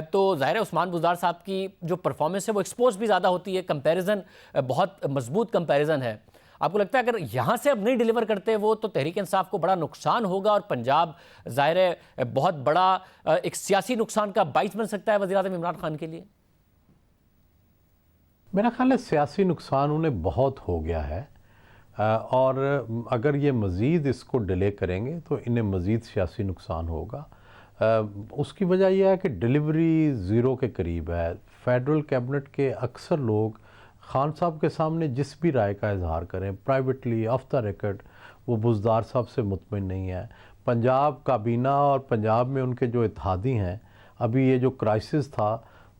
तो ज़ाहिर है उस्मान बुज़दार साहब की जो परफॉर्मेंस है वो एक्सपोज भी ज़्यादा होती है, कंपैरिजन बहुत मजबूत कंपैरिजन है। आपको लगता है अगर यहाँ से अब नहीं डिलीवर करते वो तो तहरीक इंसाफ को बड़ा नुकसान होगा, और पंजाब ज़ाहिर है बहुत बड़ा एक सियासी नुकसान का बाइस बन सकता है वज़ीर-ए-आज़म इमरान खान के लिए? मेरा ख्याल है सियासी नुकसान उन्हें बहुत हो गया है, और अगर ये मज़ीद इसको डिले करेंगे तो इन्हें मज़ीद सियासी नुकसान होगा। उसकी वजह यह है कि डिलीवरी ज़ीरो के करीब है। फेडरल कैबिनेट के अक्सर लोग खान साहब के सामने जिस भी राय का इजहार करें प्राइवेटली ऑफ द रिकॉर्ड, वो बुज़दार साहब से मुतमिन नहीं है। पंजाब काबीना और पंजाब में उनके जो इत्तेहादी हैं, अभी ये जो क्राइसिस था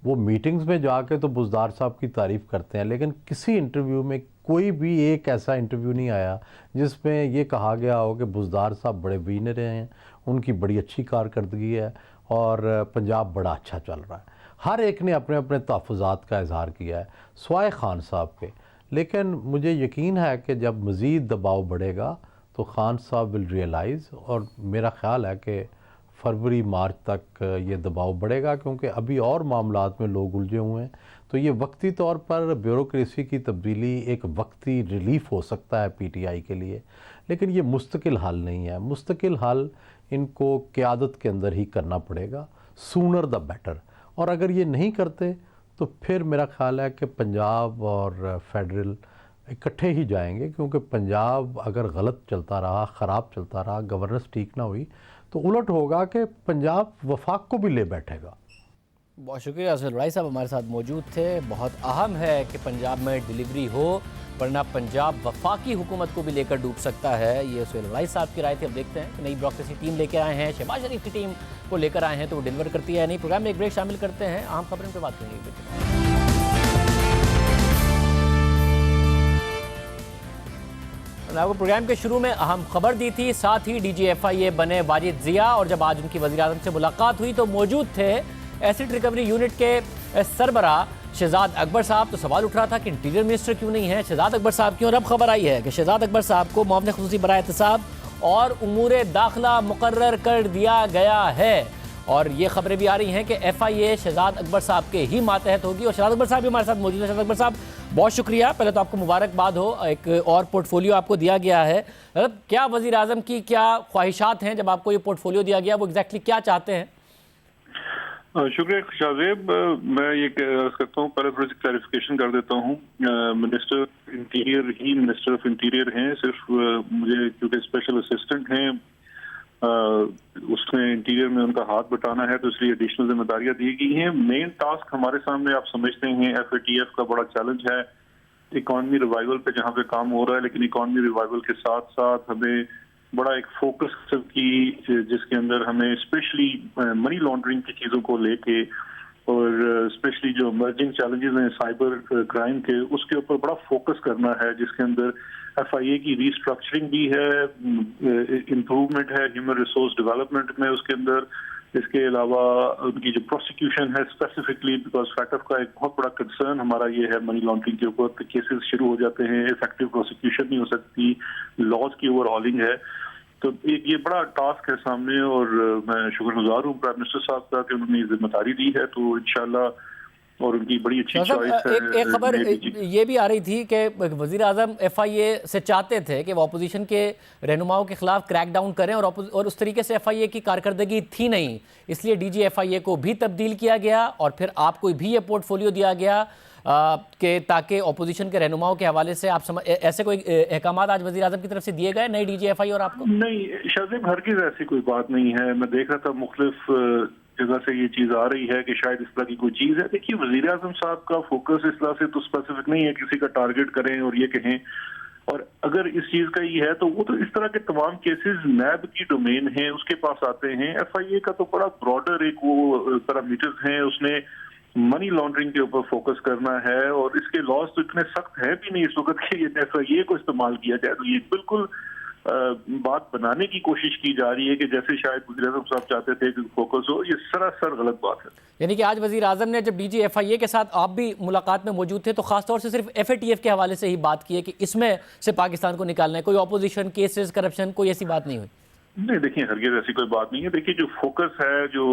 वो मीटिंग्स में जाके तो बुज़दार साहब की तारीफ़ करते हैं, लेकिन किसी इंटरव्यू में कोई भी एक ऐसा इंटरव्यू नहीं आया जिसमें ये कहा गया हो कि बुज़दार साहब बड़े विनर हैं, उनकी बड़ी अच्छी कारकर्दगी है और पंजाब बड़ा अच्छा चल रहा है। हर एक ने अपने अपने तहफ़्फ़ुज़ात का इजहार किया है स्वाए खान साहब के। लेकिन मुझे यकीन है कि जब मज़ीद दबाव बढ़ेगा तो खान साहब विल रियलाइज़, और मेरा ख़्याल है कि फरवरी मार्च तक ये दबाव बढ़ेगा, क्योंकि अभी और मामलात में लोग उलझे हुए हैं। तो ये वक्ती तौर पर ब्यूरोक्रेसी की तब्दीली एक वक्ती रिलीफ हो सकता है PTI के लिए, लेकिन ये मुस्तकिल हल नहीं है। मुस्तकिल हल इनको क़यादत के अंदर ही करना पड़ेगा, सूनर द बेटर। और अगर ये नहीं करते तो फिर मेरा ख़्याल है कि पंजाब और फेडरल इकट्ठे ही जाएंगे, क्योंकि पंजाब अगर गलत चलता रहा, ख़राब चलता रहा, गवर्नेंस ठीक ना हुई तो उलट होगा कि पंजाब वफाक को भी ले बैठेगा। बहुत शुक्रिया सुहेल राय साहब हमारे साथ मौजूद थे। बहुत अहम है कि पंजाब में डिलीवरी हो, वरना पंजाब वफाकी हुकूमत को भी लेकर डूब सकता है। ये सुहेल राय साहब की राय थी। अब देखते हैं कि नई ब्यूरोक्रेसी टीम लेकर आए हैं, शहबाज शरीफ की टीम को लेकर आए हैं तो वो डिलीवर करती है। नई प्रोग्राम में एक ब्रेक शामिल करते हैं, अहम खबरों पर बात करेंगे। आपको प्रोग्राम के शुरू में अहम खबर दी थी, साथ ही DGFIA बने वाजिद ज़िया, और जब आज उनकी वज़ीर-ए-आज़म से मुलाकात हुई तो मौजूद थे एसिड रिकवरी यूनिट के सरबरा शहजाद अकबर साहब। तो सवाल उठ रहा था कि इंटीरियर मिनिस्टर क्यों नहीं है शहजाद अकबर साहब क्यों? और अब खबर आई है कि शहजाद अकबर साहब को मुआविन ख़ुसूसी बराए एहतसाब और उमूर दाखिला मुकर्रर कर दिया गया है। और ये खबरें भी आ रही हैं कि FIA शहजाद अकबर साहब के ही मातहत होगी, और शहजाद अकबर साहब भी हमारे साथ मौजूद है। शहजाद अकबर साहब, बहुत शुक्रिया। पहले तो आपको मुबारकबाद हो, एक और पोर्टफोलियो आपको दिया गया है। मतलब क्या वज़ीर आज़म की क्या ख्वाहिशात हैं जब आपको ये पोर्टफोलियो दिया गया, वो एग्जैक्टली क्या चाहते हैं? शुक्रिया शाहजेब। मैं ये अर्ज करता हूँ, पहले थोड़ी सी क्लैरिफिकेशन कर देता हूँ। Minister interior he minister of interior हैं, सिर्फ मुझे क्योंकि स्पेशल असिस्टेंट हैं उसमें इंटीरियर में उनका हाथ बटाना है, तो इसलिए एडिशनल जिम्मेदारियां दी गई हैं। मेन टास्क हमारे सामने आप समझते हैं FATF का बड़ा चैलेंज है इकॉनमी रिवाइवल पे, जहाँ पे काम हो रहा है, लेकिन इकॉनमी रिवाइवल के साथ साथ हमें बड़ा एक फोकस की जिसके अंदर हमें स्पेशली मनी लॉन्ड्रिंग की चीज़ों को लेके और स्पेशली जो इमर्जिंग चैलेंजेस हैं साइबर क्राइम के, उसके ऊपर बड़ा फोकस करना है, जिसके अंदर FIA की रीस्ट्रक्चरिंग भी है, इम्प्रूवमेंट है ह्यूमन रिसोर्स डेवलपमेंट में उसके अंदर। इसके अलावा उनकी जो प्रोसिक्यूशन है स्पेसिफिकली, बिकॉज फैटफ का एक बहुत बड़ा कंसर्न हमारा ये है मनी लॉन्ड्रिंग के ऊपर, केसेस शुरू हो जाते हैं, इफेक्टिव प्रोसिक्यूशन नहीं हो सकती, लॉज की ओवरऑलिंग है। तो एक ये बड़ा टास्क है सामने और मैं शुक्रगुजार हूँ प्राइम मिनिस्टर साहब का कि उन्होंने जिम्मेदारी दी है, तो इंशाल्लाह और उनकी बड़ी अच्छी चॉइस है। एक खबर ये भी आ रही थी कि वज़ीर आज़म FIA से चाहते थे कि वो अपोजिशन के रहनुमाओं के खिलाफ क्रैक डाउन करें और उस तरीके से FIA की कारकर्दगी थी नहीं, इसलिए DG FIA को भी तब्दील किया गया और फिर आपको भी ये पोर्टफोलियो दिया गया कि ताकि अपोजिशन के रहनुमाओं के हवाले से आप ऐसे कोई अहकाम आज वज़ीर आज़म की तरफ से दिए गए नए DG FIA और आपको? नहीं शाहजेब, हरगिज़ ऐसी कोई बात नहीं है। मैं देख रहा था मुख्तलिफ जगह से ये चीज आ रही है कि शायद इस तरह की कोई चीज है। देखिए, वज़ीर आज़म साहब का फोकस इस तरह से तो स्पेसिफिक नहीं है किसी का टारगेट करें और ये कहें, और अगर इस चीज का ये है तो वो तो इस तरह के तमाम केसेस नैब की डोमेन है, उसके पास आते हैं। FIA का तो बड़ा ब्रॉडर एक वो पैरामीटर्स हैं, उसने मनी लॉन्ड्रिंग के ऊपर फोकस करना है और इसके लॉज तो इतने सख्त है भी नहीं इस वक्त कि ये FIA को इस्तेमाल किया जाए। तो ये बिल्कुल बात बनाने की कोशिश की जा रही है कि जैसे शायद वज़ीर आज़म साहब चाहते थे कि फोकस हो, ये सरासर गलत बात है। यानी कि आज वज़ीर आज़म ने जब DG FIA के साथ आप भी मुलाकात में मौजूद थे तो खासतौर से सिर्फ FATF के हवाले से ही बात की है कि इसमें से पाकिस्तान को निकालना है, कोई अपोजिशन केसेस करप्शन कोई ऐसी बात नहीं हुई? नहीं, देखिए हरगिज़ ऐसी कोई बात नहीं है। देखिए, जो फोकस है, जो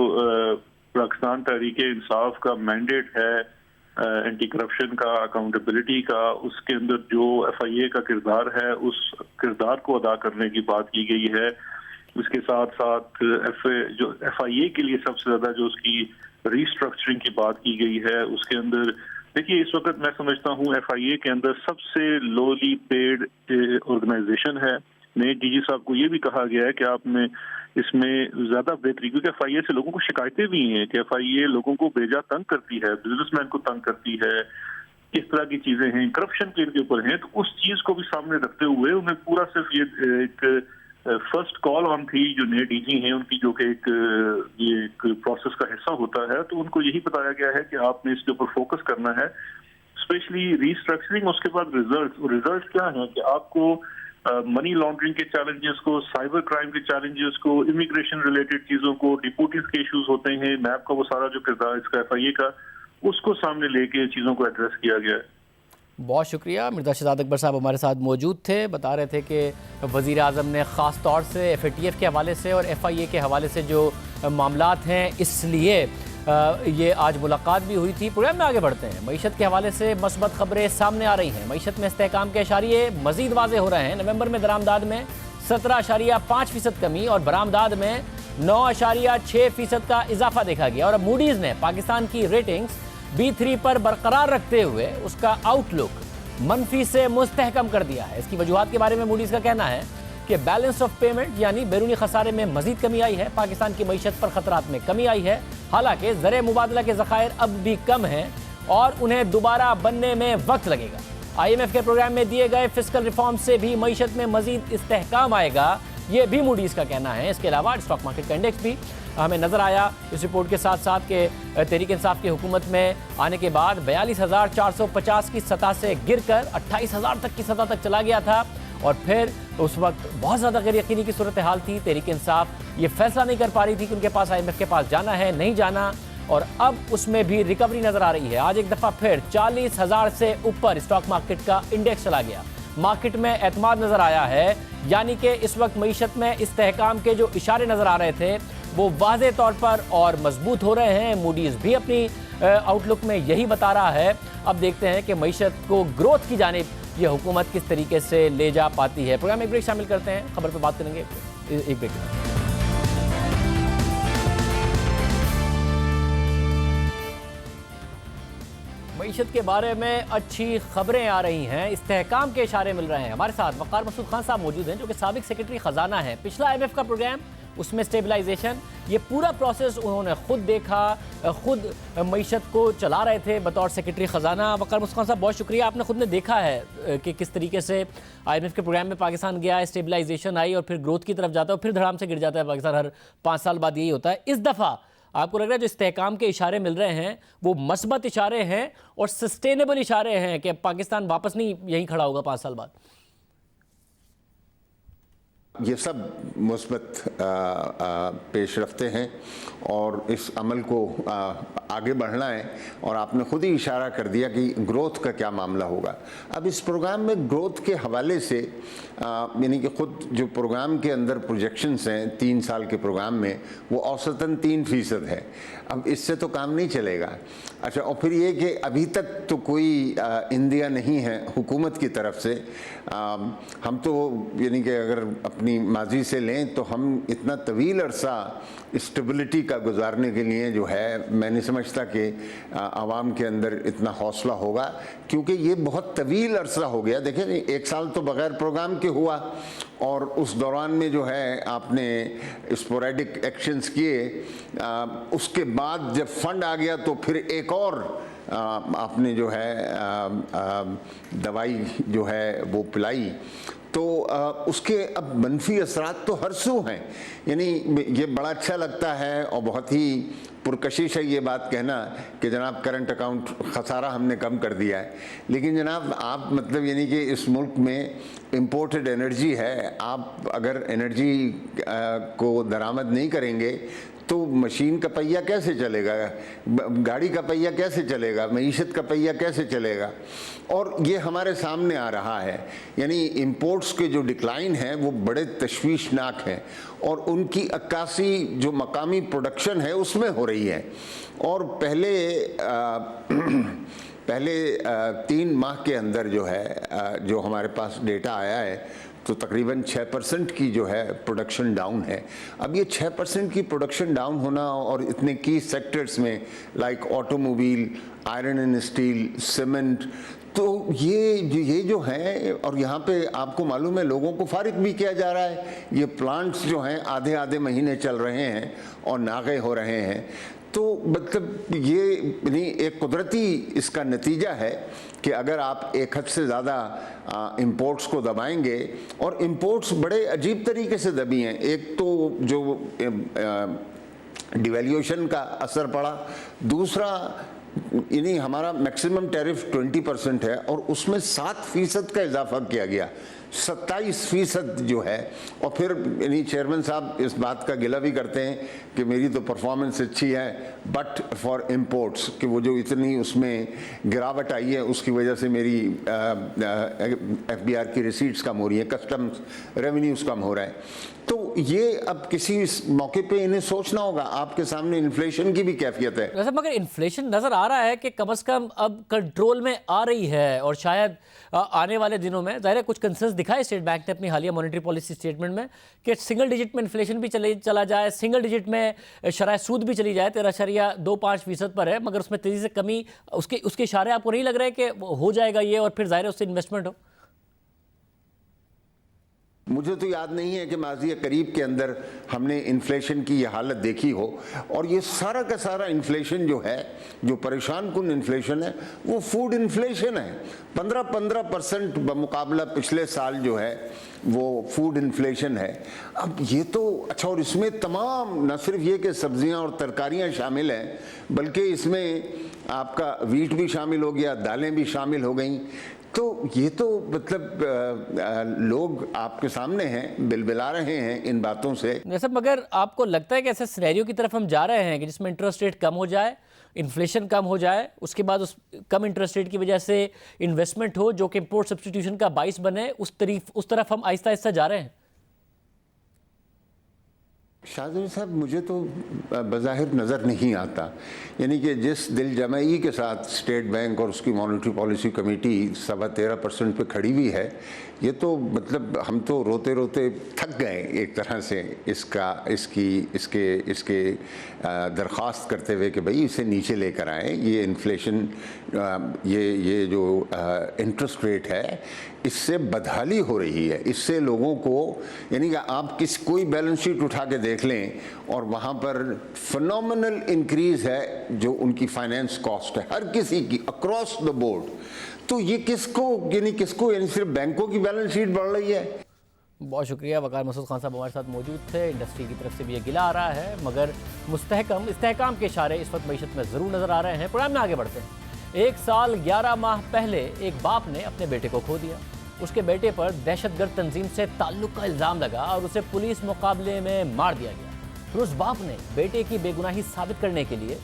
पाकिस्तान तहरीक इंसाफ का मैंडेट है एंटी करप्शन का, अकाउंटेबिलिटी का, उसके अंदर जो FIA का किरदार है उस किरदार को अदा करने की बात की गई है। उसके साथ साथ जो FIA के लिए सबसे ज्यादा जो उसकी रीस्ट्रक्चरिंग की बात की गई है उसके अंदर, देखिए इस वक्त मैं समझता हूँ FIA के अंदर सबसे लोली पेड ऑर्गेनाइजेशन है। नए DG साहब को ये भी कहा गया है कि आपने इसमें ज्यादा बेहतरी, क्योंकि FIA से लोगों को शिकायतें भी हैं कि FIA लोगों को बेजा तंग करती है, बिजनेसमैन को तंग करती है, इस तरह की चीजें हैं, करप्शन के इनके ऊपर हैं। तो उस चीज को भी सामने रखते हुए उन्हें पूरा सिर्फ ये एक फर्स्ट कॉल ऑन थी जो नए DG हैं उनकी, जो कि एक प्रोसेस का हिस्सा होता है, तो उनको यही बताया गया है कि आपने इसके ऊपर फोकस करना है, स्पेशली रीस्ट्रक्चरिंग। उसके बाद रिजल्ट क्या है कि आपको मनी लॉन्ड्रिंग के चैलेंजेस को, साइबर क्राइम के चैलेंजेस को, इमिग्रेशन रिलेटेड चीजों को, डिपोटीज के इश्यूज होते हैं, नैब का वो सारा जो किरदार इसका FIA का, उसको सामने लेके चीजों को एड्रेस किया गया है। बहुत शुक्रिया। मिर्ज़ा शहजाद अकबर साहब हमारे साथ मौजूद थे, बता रहे थे कि वज़ीर आज़म ने ख़ास तौर से FATF के हवाले से और FIA के हवाले से जो मामलात हैं इसलिए ये आज मुलाकात भी हुई थी। प्रोग्राम में आगे बढ़ते हैं। मईशत के हवाले से मस्बत खबरें सामने आ रही हैं। मईशत में इस्तेहकाम के इशारे मज़ीद वाज़े हो रहे हैं। नवंबर में दरामदाद में 17.5% कमी और बरामदाद में 9.6% का इजाफा देखा गया। और अब मूडीज़ ने पाकिस्तान की रेटिंग्स B3 पर बरकरार रखते हुए उसका आउटलुक मनफी से मुस्तहकम कर दिया है। इसकी वजूहात के बारे में मूडीज़ का कहना है कि बैलेंस ऑफ पेमेंट यानी बैरूनी खसारे में मजीद कमी आई है, पाकिस्तान की मईशत पर खतरात में कमी आई है। हालांकि ज़र मुबादला के ज़खायर अब भी कम हैं और उन्हें दोबारा बनने में वक्त लगेगा। IMF के प्रोग्राम में दिए गए फिस्कल रिफॉर्म से भी मईशत में मजीद इस्तेहकाम आएगा, ये भी मूडीज़ का कहना है। इसके अलावा स्टॉक मार्केट का इंडेक्स भी हमें नज़र आया इस रिपोर्ट के साथ साथ कि तहरीक इंसाफ की हुकूमत में आने के बाद 42,450 की सतह से गिरकर 28,000 तक की सतह तक चला गया था और फिर उस वक्त बहुत ज़्यादा गैर यकीनी की सूरत हाल थी। तहरीक इंसाफ ये फैसला नहीं कर पा रही थी कि उनके पास IMF के पास जाना है नहीं जाना, और अब उसमें भी रिकवरी नज़र आ रही है। आज एक दफ़ा फिर 40,000 से ऊपर स्टॉक मार्केट का इंडेक्स चला गया। मार्केट में एतमाद नज़र आया है, यानी कि इस वक्त मईशत में इस्तेहकाम के जो इशारे नज़र आ रहे थे वो वाज़े तौर पर और मजबूत हो रहे हैं। मूडीज़ भी अपनी आउटलुक में यही बता रहा है। अब देखते हैं कि मईशत को ग्रोथ की जानिब ये हुकूमत किस तरीके से ले जा पाती है। प्रोग्राम में एक ब्रेक शामिल करते हैं, खबर पर बात करेंगे एक ब्रेक के बाद। मईशत के बारे में अच्छी खबरें आ रही हैं, इस्तेहकाम के इशारे मिल रहे हैं। हमारे साथ वक़ार मसूद खान साहब मौजूद हैं जो कि साबिक सेक्रेटरी ख़जाना है। पिछला IMF का प्रोग्राम, उसमें स्टेबलाइजेशन, ये पूरा प्रोसेस उन्होंने खुद देखा, खुद मईशत को चला रहे थे बतौर सेक्रेटरी ख़जाना। वक़ार मसूद खान साहब बहुत शुक्रिया, आपने खुद ने देखा है कि किस तरीके से IMF के प्रोग्राम में पाकिस्तान गया, स्टेबलाइजेशन आई और फिर ग्रोथ की तरफ जाता है और फिर धड़ाम से गिर जाता है पाकिस्तान। हर 5 साल बाद यही होता है। इस दफ़ा आपको लग रहा है जो इस्तेहकाम के इशारे मिल रहे हैं वो मस्बत इशारे हैं और सस्टेनेबल इशारे हैं कि पाकिस्तान वापस नहीं यहीं खड़ा होगा 5 साल बाद? ये सब मुस्बत पेशरफ्ते हैं और इस अमल को आगे बढ़ना है। और आपने खुद ही इशारा कर दिया कि ग्रोथ का क्या मामला होगा। अब इस प्रोग्राम में ग्रोथ के हवाले से यानी कि खुद जो प्रोग्राम के अंदर प्रोजेक्शंस हैं 3 साल के प्रोग्राम में, वो औसतन 3% है। अब इससे तो काम नहीं चलेगा। अच्छा, और फिर ये कि अभी तक तो कोई इंदिया नहीं है हुकूमत की तरफ से। हम तो यानी कि अगर अपनी माजी से लें तो हम इतना तवील अरसा स्टेबिलिटी का गुजारने के लिए जो है, मैं नहीं समझता कि आवाम के अंदर इतना हौसला होगा, क्योंकि ये बहुत तवील अरसा हो गया। देखें, 1 साल तो बगैर प्रोग्राम के हुआ और उस दौरान में जो है आपने स्पोरेडिक एक्शंस किए। उसके बाद जब फंड आ गया तो फिर एक और आपने जो है दवाई जो है वो पिलाई। तो उसके अब मनफी असरात तो हर सू हैं। यानी ये बड़ा अच्छा लगता है और बहुत ही पुरकशिश है ये बात कहना कि जनाब करंट अकाउंट खसारा हमने कम कर दिया है। लेकिन जनाब आप मतलब यानी कि इस मुल्क में इम्पोर्टेड एनर्जी है। आप अगर एनर्जी को दरामद नहीं करेंगे तो मशीन का पहिया कैसे चलेगा, गाड़ी का पहिया कैसे चलेगा, मईशत का पहिया कैसे चलेगा। और ये हमारे सामने आ रहा है। यानी इंपोर्ट्स के जो डिक्लाइन है वो बड़े तशवीशनाक हैं और उनकी अक्कासी जो मकामी प्रोडक्शन है उसमें हो रही है। और पहले 3 माह के अंदर जो है जो हमारे पास डेटा आया है तो तकरीबन 6% की जो है प्रोडक्शन डाउन है। अब ये 6% की प्रोडक्शन डाउन होना और इतने की सेक्टर्स में like automobile, iron and steel, cement, तो ये जो है, और यहाँ पे आपको मालूम है लोगों को फारिग भी किया जा रहा है। ये प्लांट्स जो हैं आधे महीने चल रहे हैं और नागे हो रहे हैं। तो मतलब ये नहीं, एक कुदरती इसका नतीजा है कि अगर आप एक हद से ज़्यादा इंपोर्ट्स को दबाएंगे, और इंपोर्ट्स बड़े अजीब तरीके से दबी हैं। एक तो जो डिवैल्यूएशन का असर पड़ा, दूसरा यानी हमारा मैक्सिमम टैरिफ 20% है और उसमें 7% का इजाफा किया गया, 27% जो है। और फिर यानी चेयरमैन साहब इस बात का गिला भी करते हैं कि मेरी तो परफॉर्मेंस अच्छी है बट फॉर इंपोर्ट्स, कि वो जो इतनी उसमें गिरावट आई है उसकी वजह से मेरी FBR की रिसीट्स कम हो रही है, कस्टम्स रेवेन्यूज कम हो रहा है। तो ये अब किसी मौके पे इन्हें सोचना होगा। आपके सामने इन्फ्लेशन की भी कैफियत है। वैसे मगर इन्फ्लेशन नज़र आ रहा है कि कम से कम अब कंट्रोल में आ रही है और शायद आने वाले दिनों में, ज़ाहिर है कुछ कंसर्न्स दिखाए स्टेट बैंक ने अपनी हालिया मॉनेटरी पॉलिसी स्टेटमेंट में कि सिंगल डिजिट में इन्फ्लेशन भी चला जाए, सिंगल डिजिट में शरह सूद भी चली जाए, 13.25% पर है, मगर उसमें तेज़ी से कमी, उसके इशारे आपको नहीं लग रहे कि हो जाएगा ये और फिर ज़ाहिर है उससे इन्वेस्टमेंट हो? मुझे तो याद नहीं है कि माज़ी करीब के अंदर हमने इन्फ्लेशन की ये हालत देखी हो। और ये सारा का सारा इन्फ्लेशन जो है, जो परेशान कुन इन्फ्लेशन है, वो फूड इन्फ्लेशन है। 15% बमुकाबला पिछले साल जो है वो फूड इन्फ्लेशन है। अब ये तो अच्छा, और इसमें तमाम न सिर्फ ये कि सब्जियां और तरकारियां शामिल हैं, बल्कि इसमें आपका वीट भी शामिल हो गया, दालें भी शामिल हो गई। तो ये तो मतलब लोग आपके सामने हैं, बिलबिला रहे हैं इन बातों से। जैसे मगर आपको लगता है कि ऐसे सिनेरियो की तरफ हम जा रहे हैं कि जिसमें इंटरेस्ट रेट कम हो जाए, इन्फ्लेशन कम हो जाए, उसके बाद उस कम इंटरेस्ट रेट की वजह से इन्वेस्टमेंट हो जो कि इंपोर्ट सब्स्टिट्यूशन का बाइस बने, उस तरफ हम आहिस्ता आहिस्ता जा रहे हैं? शाहज़ेब साहब, मुझे तो बज़ाहिर नज़र नहीं आता, यानी कि जिस दिल जमाई के साथ स्टेट बैंक और उसकी मॉनेटरी पॉलिसी कमेटी 13.25% पे खड़ी हुई है, ये तो मतलब हम तो रोते रोते थक गए एक तरह से इसके दरख्वास्त करते हुए कि भाई इसे नीचे लेकर आएँ। ये इन्फ्लेशन, ये जो इंटरेस्ट रेट है, इससे बदहाली हो रही है। इससे लोगों को, यानी कि आप कोई बैलेंस शीट उठा के देख लें और वहाँ पर फिनोमिनल इंक्रीज़ है जो उनकी फाइनेंस कॉस्ट है हर किसी की अक्रॉस द बोर्ड। तो ये किसको सिर्फ बैंकों की बैलेंस शीट बढ़ रही है। बहुत शुक्रिया। वकार मसूद खान साहब हमारे साथ मौजूद थे। इंडस्ट्री की तरफ से भी ये गिला आ रहा है, मगर इस्तेहकाम के इशारे इस वक्त मईशत में ज़रूर नज़र आ रहे हैं। प्रोग्राम में आगे बढ़ते हैं। 1 साल 11 माह पहले एक बाप ने अपने बेटे को खो दिया। उसके बेटे पर दहशतगर्द तंजीम से ताल्लुक़ का इल्ज़ाम लगा और उसे पुलिस मुकाबले में मार दिया गया। फिर उस बाप ने बेटे की बेगुनाही साबित करने के लिए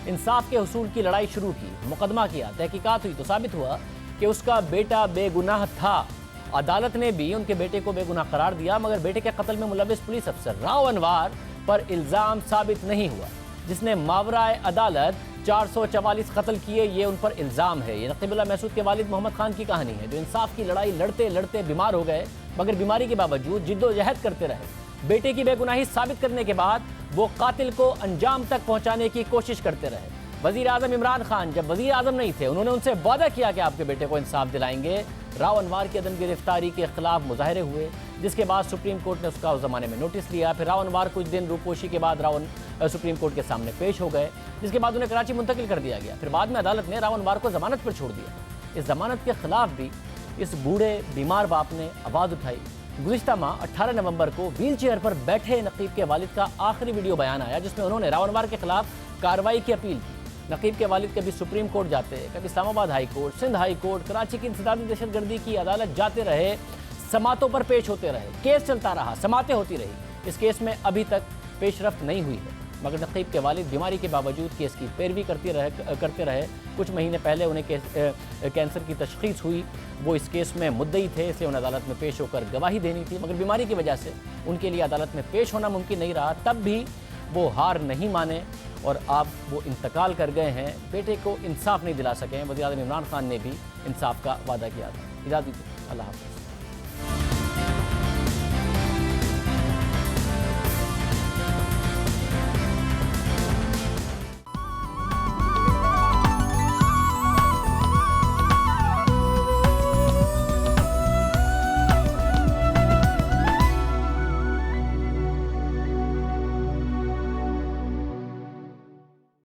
इंसाफ के हुसूल की लड़ाई शुरू की, मुकदमा किया। तहकीकात हुई तो साबित हुआ कि उसका बेटा बेगुनाह था। अदालत ने भी उनके बेटे को बेगुनाह करार दिया, मगर बेटे के कत्ल में मुलविस पुलिस अफसर राव अनवार पर इल्ज़ाम साबित नहीं हुआ, जिसने मावराए अदालत 444 कत्ल किए, ये उन पर इल्ज़ाम है। ये नकीबुल्लाह महसूद के वालिद मोहम्मद खान की कहानी है, जो इंसाफ की लड़ाई लड़ते लड़ते बीमार हो गए, मगर बीमारी के बावजूद जिद्दोजहद करते रहे। बेटे की बेगुनाही साबित करने के बाद वो कातिल को अंजाम तक पहुंचाने की कोशिश करते रहे। वज़ीर आज़म इमरान खान जब वज़ीर आज़म नहीं थे, उन्होंने उनसे वादा किया कि आपके बेटे को इंसाफ दिलाएंगे। राव अनवार की अदम गिरफ्तारी के खिलाफ मुजाहरे हुए, जिसके बाद सुप्रीम कोर्ट ने उसका उस ज़माने में नोटिस लिया। फिर राव अनवार कुछ दिन रूपोशी के बाद सुप्रीम कोर्ट के सामने पेश हो गए, जिसके बाद उन्हें कराची मुंतकिल कर दिया गया। फिर बाद में अदालत ने राव अनवार को ज़मानत पर छोड़ दिया। इस ज़मानत के खिलाफ भी इस बूढ़े बीमार बाप ने आवाज़ उठाई। गुज़िश्ता माह 18 नवंबर को व्हील चेयर पर बैठे नकीब के वालिद का आखिरी वीडियो बयान आया, जिसमें उन्होंने राव अनवार के खिलाफ कार्रवाई की अपील की। नकीब के वालिद कभी सुप्रीम कोर्ट जाते, कभी Islamabad high court, Sindh high court, Karachi की इंसदादी दहशतगर्दी की अदालत जाते रहे, समातों पर पेश होते रहे, केस चलता रहा, समातें होती रही। इस केस में अभी तक पेशरफ्त नहीं हुई है, मगर नकीब के वालिद बीमारी के बावजूद केस की पैरवी करते रहे। कुछ महीने पहले उन्हें कैंसर की तशखीस हुई। वो इस केस में मुद्दई थे, इसलिए उन्हें अदालत में पेश होकर गवाही देनी थी, मगर बीमारी की वजह से उनके लिए अदालत में पेश होना मुमकिन नहीं रहा। तब भी वो हार नहीं माने और अब वो इंतकाल कर गए हैं। बेटे को इंसाफ नहीं दिला सके। वज़ीर आज़म इमरान खान ने भी इंसाफ का वादा किया था। इजाज़त दीजिए, अल्लाह हाफ़िज़।